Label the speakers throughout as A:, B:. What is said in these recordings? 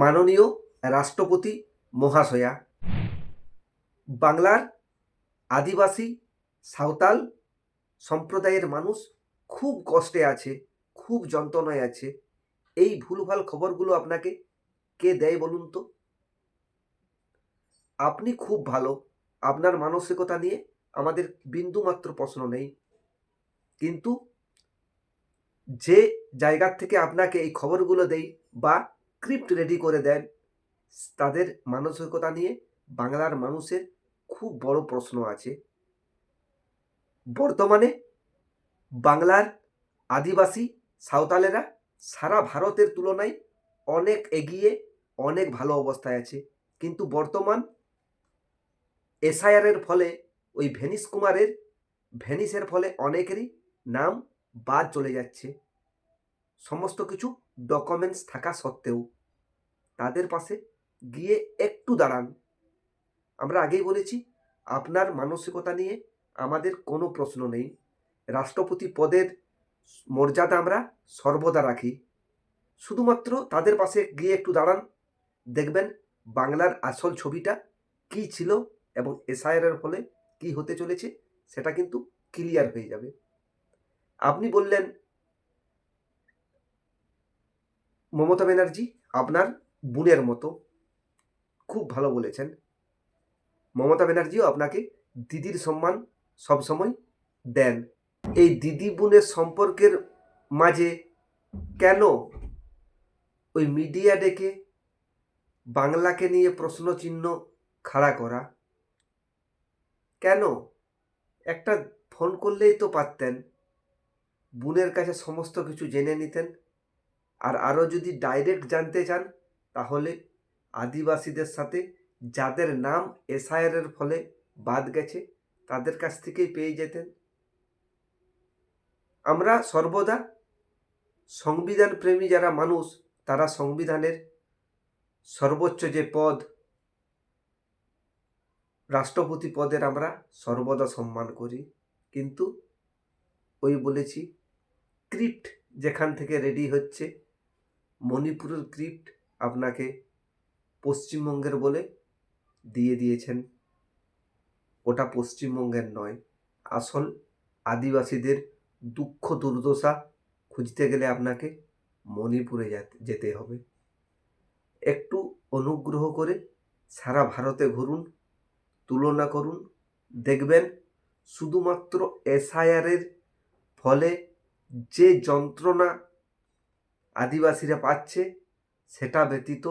A: মাননীয় রাষ্ট্রপতি মহাশয়া, বাংলার আদিবাসী সাঁওতাল সম্প্রদায়ের মানুষ খুব কষ্টে আছে, খুব যন্ত্রণায় আছে। এই ভুলভাল খবরগুলো আপনাকে কে দেয় বলুন তো? আপনি খুব ভালো, আপনার মানসিকতা নিয়ে আমাদের বিন্দুমাত্র প্রশ্ন নেই, কিন্তু যে জায়গার থেকে আপনাকে এই খবরগুলো দেই বা স্ক্রিপ্ট রেডি করে দেন, তাদের মানসিকতা নিয়ে বাংলার মানুষের খুব বড় প্রশ্ন আছে। বর্তমানে বাংলার আদিবাসী সাঁওতালেরা সারা ভারতের তুলনায় অনেক এগিয়ে, অনেক ভালো অবস্থায় আছে, কিন্তু বর্তমান এসআইআরের ফলে ওই ভেনিসের ফলে অনেকেরই নাম বাদ চলে যাচ্ছে। সমস্ত কিছু ডকুমেন্টস থাকা সত্ত্বেও তাদের পাশে গিয়ে একটু দাঁড়ান। আমরা আগেই বলেছি, আপনার মানসিকতা নিয়ে আমাদের কোনো প্রশ্ন নেই। রাষ্ট্রপতি পদের মর্যাদা আমরা সর্বদা রাখি। শুধুমাত্র তাদের পাশে গিয়ে একটু দাঁড়ান, দেখবেন বাংলার আসল ছবিটা কী ছিল এবং এসআইআরের ফলে কী হতে চলেছে সেটা কিন্তু ক্লিয়ার হয়ে যাবে। আপনি বললেন মমতা ব্যানার্জি আপনার বোনের মতো, খুব ভালো বলেছেন। মমতা ব্যানার্জিও আপনাকে দিদির সম্মান সবসময় দেন। এই দিদি বোনের সম্পর্কের মাঝে কেন ওই মিডিয়া ডেকে বাংলাকে নিয়ে প্রশ্নচিহ্ন খাড়া করা? কেন? একটা ফোন করলেই তো পারতেন, বোনের কাছে সমস্ত কিছু জেনে নিতেন। আর আরও যদি ডাইরেক্ট জানতে চান, তাহলে আদিবাসীদের সাথে যাদের নাম এসআইআরের ফলে বাদ গেছে তাদের কাছ থেকেই পেয়ে যেতেন। আমরা সর্বদা সংবিধান প্রেমী যারা মানুষ, তারা সংবিধানের সর্বোচ্চ যে পদ রাষ্ট্রপতি পদের আমরা সর্বদা সম্মান করি, কিন্তু ওই বলেছি স্ক্রিপ্ট যেখান থেকে রেডি হচ্ছে, মণিপুরের স্ক্রিপ্ট আপনাকে পশ্চিমবঙ্গের বলে দিয়ে দিয়েছেন। ওটা পশ্চিমবঙ্গের নয়। আসল আদিবাসীদের দুঃখ দুর্দশা খুঁজতে গেলে আপনাকে মণিপুরে যেতে হবে। একটু অনুগ্রহ করে সারা ভারতে ঘুরুন, তুলনা করুন, দেখবেন শুধুমাত্র এসআইআরের ফলে যে যন্ত্রণা আদিবাসীরা পাচ্ছে সেটা ব্যতীত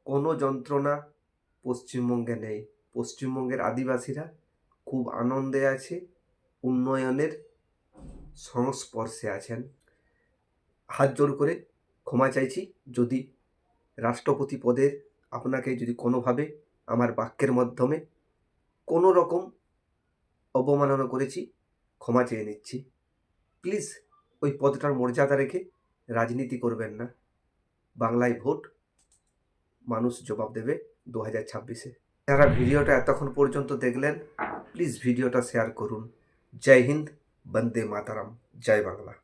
A: কোনো যন্ত্রণা পশ্চিমবঙ্গে নেই। পশ্চিমবঙ্গের আদিবাসীরা খুব আনন্দে আছে, উন্নয়নের সংস্পর্শে আছেন। হাত জোর করে ক্ষমা চাইছি যদি রাষ্ট্রপতি পদের আপনাকে যদি কোনোভাবে আমার বাক্যের মাধ্যমে কোনো রকম অবমাননা করেছি, ক্ষমা চেয়ে নিচ্ছি। প্লিজ ওই পদটার মর্যাদা রেখে রাজনীতি করবেন না। বাংলায় ভোট, মানুষ জবাব দেবে 2026-এ। যারা ভিডিওটা এতক্ষণ পর্যন্ত দেখলেন, প্লিজ ভিডিওটা শেয়ার করুন। জয় হিন্দ, বন্দে মাতারাম, জয় বাংলা।